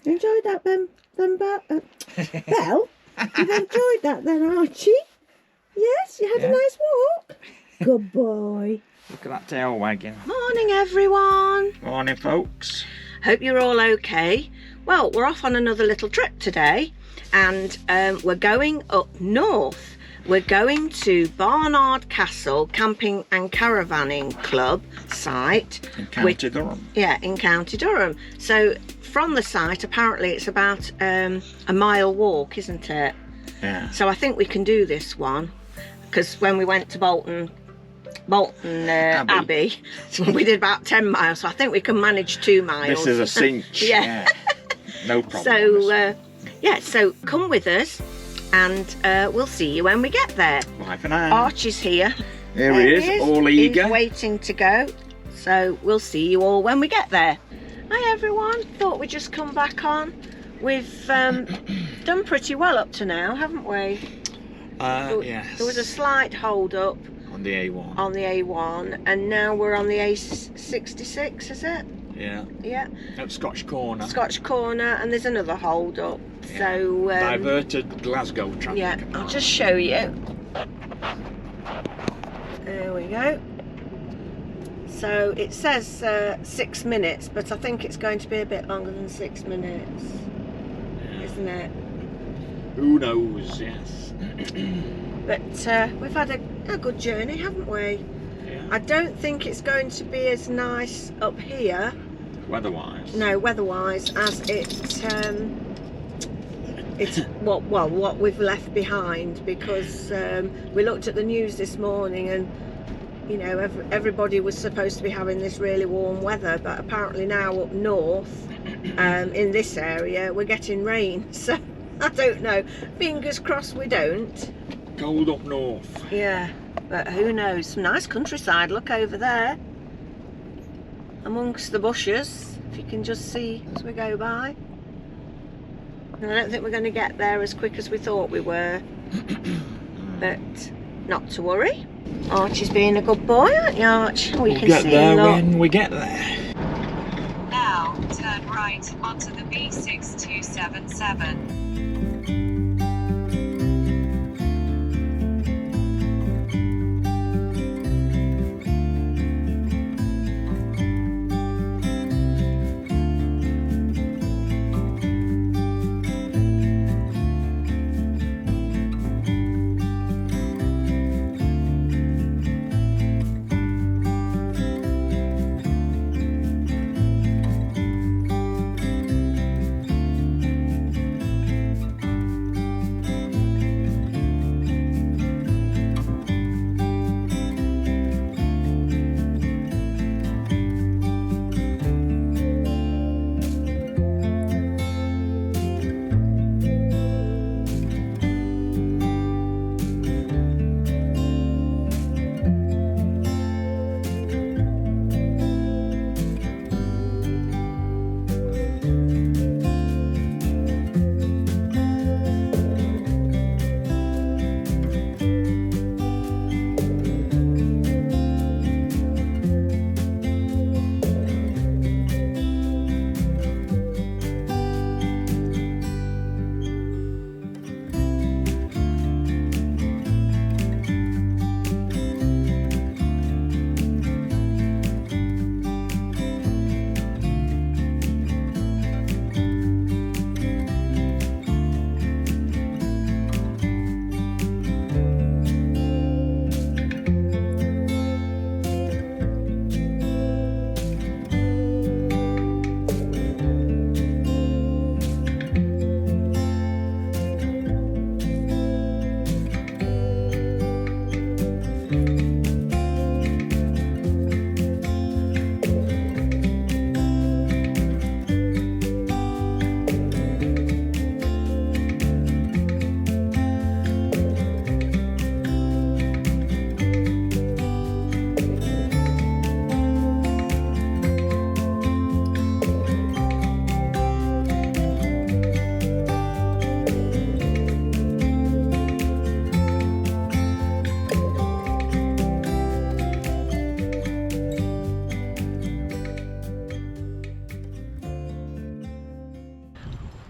Enjoyed that, Belle? You've enjoyed that then, Archie? Yes, you had a nice walk? Good boy. Look at that tail wagging. Morning, everyone. Morning, folks. Hope you're all okay. Well, we're off on another little trip today, and we're going up north. We're going to Barnard Castle Camping and Caravanning Club site. In County Durham. Yeah, in County Durham. So from the site, apparently it's about a mile walk, isn't it? Yeah. So I think we can do this one, because when we went to Bolton Abbey, so we did about 10 miles, so I think we can manage 2 miles. This is a cinch. Yeah. No problem. So so come with us, and we'll see you when we get there. Bye for now. Archie's here. Here he is, all eager. He's waiting to go. So we'll see you all when we get there. Hi everyone. Thought we'd just come back on. We've done pretty well up to now, haven't we? Yes. There was a slight hold up on the A1. on the A1, and now we're on the A66, is it? Yeah. Yeah. At Scotch Corner. Scotch Corner, and there's another hold up. Yeah. So diverted Glasgow traffic. yeah, I'll just show you. There we go. So it says 6 minutes, but I think it's going to be a bit longer than 6 minutes, isn't it? Who knows? Yes. But we've had a good journey, haven't we? Yeah. I don't think it's going to be as nice up here. Weather-wise. No, weather-wise, as it's what we've left behind, because we looked at the news this morning, and you know, everybody was supposed to be having this really warm weather, but apparently now up north, in this area, we're getting rain. So I don't know. Fingers crossed we don't. Cold up north. Yeah, but who knows? Some nice countryside. Look over there, amongst the bushes. If you can just see as we go by. And I don't think we're going to get there as quick as we thought we were, but not to worry. Archie's being a good boy, aren't you, Arch? We'll get there when we get there. Now, turn right onto the B6277.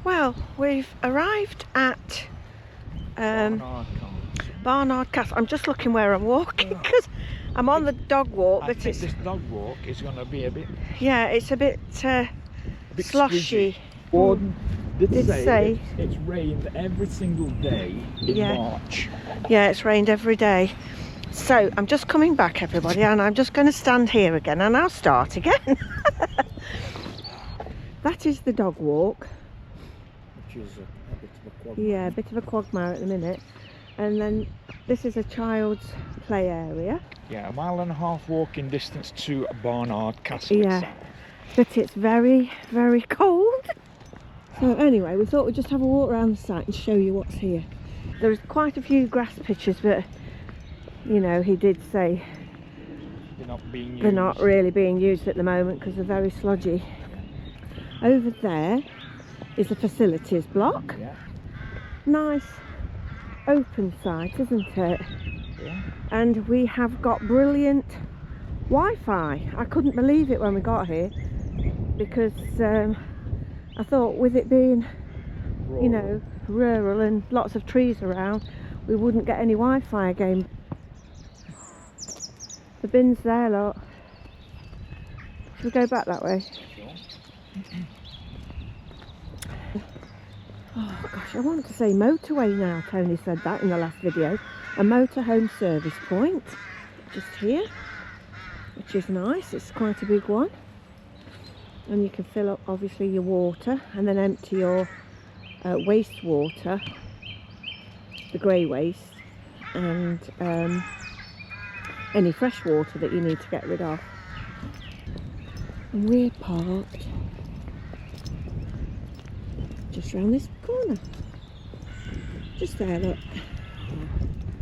Well, we've arrived at Barnard Castle. I'm just looking where I'm walking because I'm on the dog walk. I think this dog walk is going to be a bit... Yeah, it's a bit sloshy. Gordon did say it's rained every single day in March. Yeah, it's rained every day. So I'm just coming back, everybody, and I'm just going to stand here again and I'll start again. That is the dog walk. Which is a bit of a quagmire. Yeah, a bit of a quagmire at the minute. And then this is a child's play area. Yeah, 1.5 mile walking distance to Barnard Castle. Yeah, but it's very, very cold. So anyway, we thought we'd just have a walk around the site and show you what's here. There's quite a few grass pitches, but you know, he did say they're not really being used at the moment because they're very sludgy. Over there is a facilities block. Yeah. Nice open site, isn't it? Yeah. And we have got brilliant Wi-Fi. I couldn't believe it when we got here because I thought with it being rural, you know, rural and lots of trees around, we wouldn't get any Wi-Fi again. The bin's there, look. Should we go back that way? Oh gosh, I wanted to say motorway now. Tony said that in the last video. A motorhome service point just here, which is nice. It's quite a big one, and you can fill up obviously your water and then empty your wastewater, the grey waste, and any fresh water that you need to get rid of. And we're parked just round this corner. Just there, look.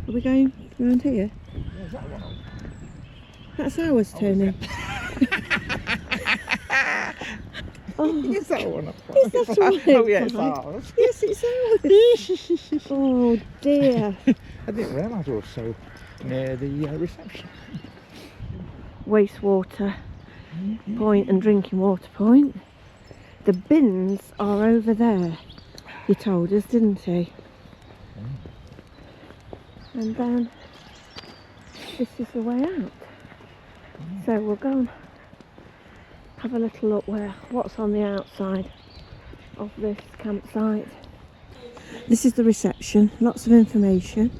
Are we going round here? Yeah, is that one on? That's ours, Tony. Oh, Is that one up? is that one? Oh yeah, it's ours. Yes, it's ours. Oh dear. I didn't realise we were so near the reception. Wastewater point and drinking water point. The bins are over there. He told us, didn't he? And then this is the way out. So we'll go and have a little look what's on the outside of this campsite. This is the reception, lots of information.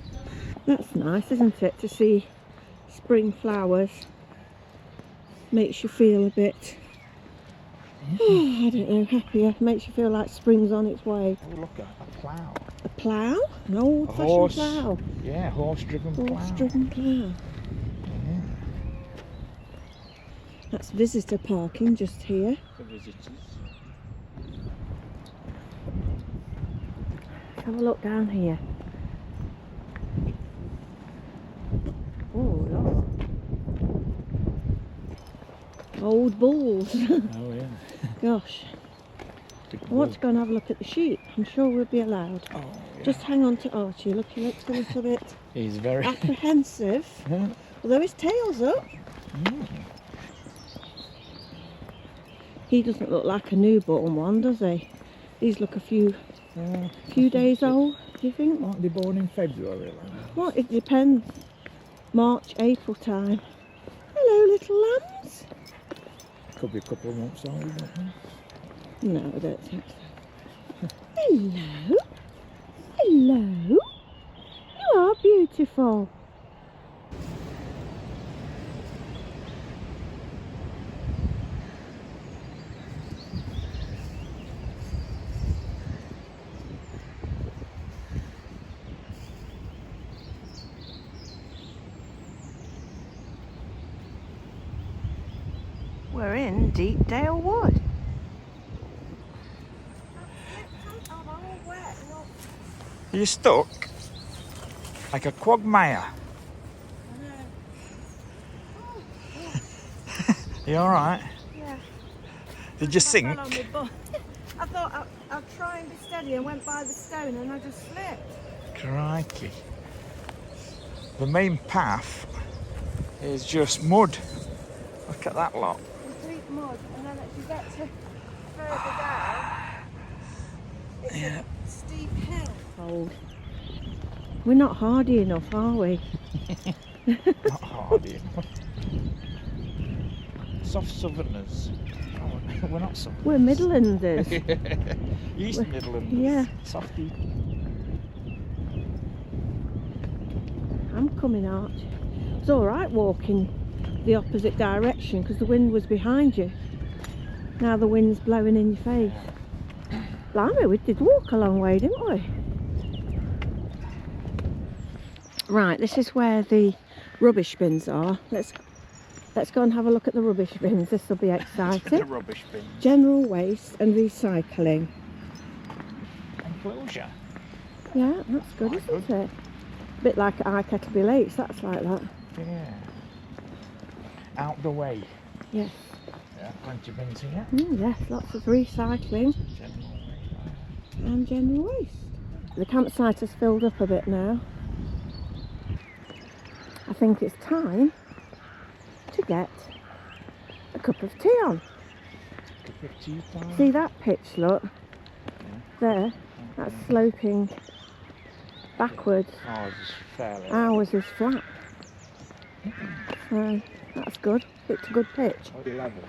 That's nice, isn't it, to see spring flowers. Makes you feel a bit, I don't know, happier. Makes you feel like spring's on its way. Oh look, a plough. A plough? An old-fashioned plough. Yeah, horse-driven plough. Horse-driven plough. Yeah. That's visitor parking just here. For visitors. Let's have a look down here. Oh, look. Old bulls. Oh yeah. Gosh. I want to go and have a look at the sheep. I'm sure we'll be allowed. Oh, yeah. Just hang on to Archie. Look, he looks a little bit He's very apprehensive. Yeah. Although his tail's up. He doesn't look like a newborn one, does he? These look a few days old, do you think? Aren't they born in February? Like? Well, it depends. March, April time. Hello, little lambs. Could be a couple of months old, don't they? No, I don't think so. Hello. Hello. You are beautiful. We're in Deepdale Wood. Are you stuck? Like a quagmire. You alright? Yeah. Did you sink? I thought I'd try and be steady and went by the stone and I just slipped. Crikey. The main path is just mud. Look at that lot. Complete mud, and then as you get to further down, steep hill. Cold. We're not hardy enough, are we? Not hardy enough. Soft southerners. Oh, we're not southerners. We're Midlanders. East Midlanders. Yeah. Softy. I'm coming, Archie. It's alright walking the opposite direction because the wind was behind you. Now the wind's blowing in your face. Blimey, we did walk a long way, didn't we? Right, this is where the rubbish bins are. Let's go and have a look at the rubbish bins. This will be exciting. The rubbish bins. General waste and recycling. Enclosure. Yeah, that's good, Quite isn't good. it? A bit like at Kettleby Lakes, that's like that. Yeah. Out the way. Yes. Yeah, plenty of bins here. Yes, lots of recycling General and general waste. The campsite has filled up a bit now. I think it's time to get a cup of tea on. Cup of tea time. See that pitch, look? There, that's sloping backwards. Ours is fairly. Ours is flat. So that's good. It's a good pitch. Already level.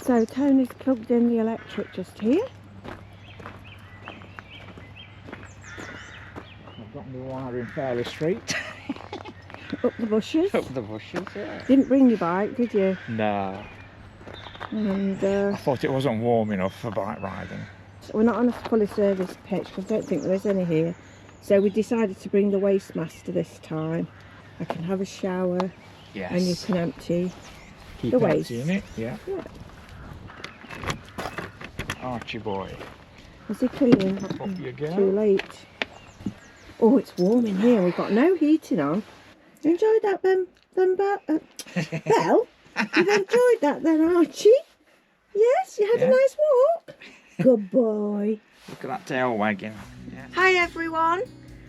So Tony's plugged in the electric just here. I've got my wiring fairly straight. Up the bushes. Up the bushes, yeah. Didn't bring your bike, did you? No. And I thought it wasn't warm enough for bike riding. so we're not on a fully serviced pitch because I don't think there is any here. So we decided to bring the waste master this time. I can have a shower Yes. and you can empty. Keep the waste. emptying it, yeah. Yeah. Archie boy. Is he clean? Up you go. Too late. Oh, it's warm in here. We've got no heating on. You enjoyed that, Bell? You've enjoyed that then, Archie? Yes, you had a nice walk. Good boy. Look at that tail wagging. Yeah. Hi everyone.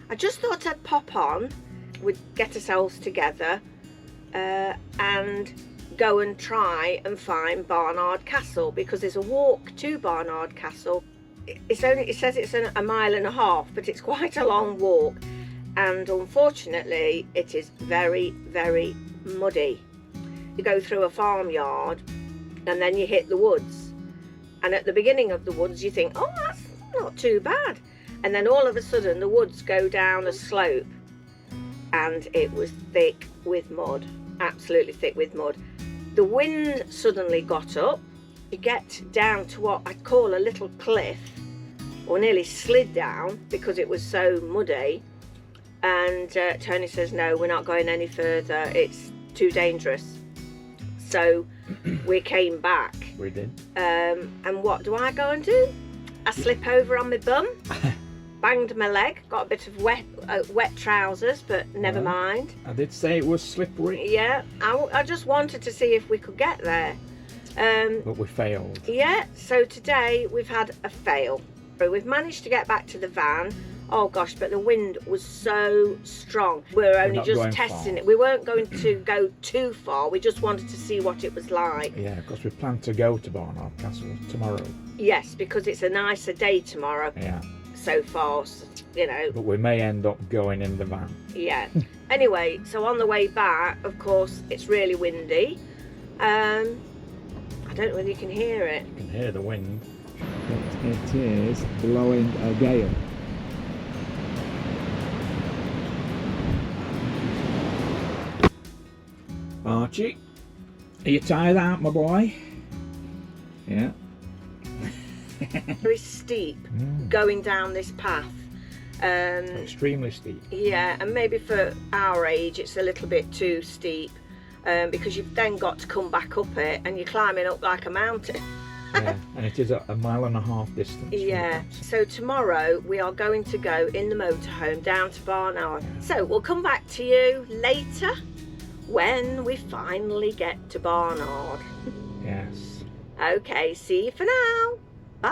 I just thought I'd pop on. We'd get ourselves together and go and try and find Barnard Castle because there's a walk to Barnard Castle. It says it's a mile and a half, but it's quite a long walk, and unfortunately it is very, very muddy. You go through a farmyard and then you hit the woods, and at the beginning of the woods you think, oh, that's not too bad, and then all of a sudden the woods go down a slope and it was thick with mud, absolutely thick with mud. The wind suddenly got up. You get down to what I'd call a little cliff, or nearly slid down because it was so muddy, and Tony says no, we're not going any further, it's too dangerous. So we came back. We did. And what do I go and do? I slip over on my bum, banged my leg, got a bit of wet trousers, but never mind. I did say it was slippery. Yeah, I just wanted to see if we could get there. But we failed. Yeah, so today we've had a fail. We've managed to get back to the van. Oh gosh, but the wind was so strong. We're only just testing it. We weren't going to go too far. We just wanted to see what it was like. Yeah, because we plan to go to Barnard Castle tomorrow. Yes, because it's a nicer day tomorrow. Yeah. So far, you know. But we may end up going in the van. Yeah. Anyway, so on the way back, of course, it's really windy. I don't know whether you can hear it. You can hear the wind. It is blowing a gale. Archie, are you tired out, my boy? Yeah. Very steep going down this path. Extremely steep. Yeah, and maybe for our age it's a little bit too steep, because you've then got to come back up it and you're climbing up like a mountain. Yeah, and it is a 1.5 mile distance. Yeah, so tomorrow we are going to go in the motorhome down to Barnard. So we'll come back to you later when we finally get to Barnard. Yes. Okay, see you for now. Bye.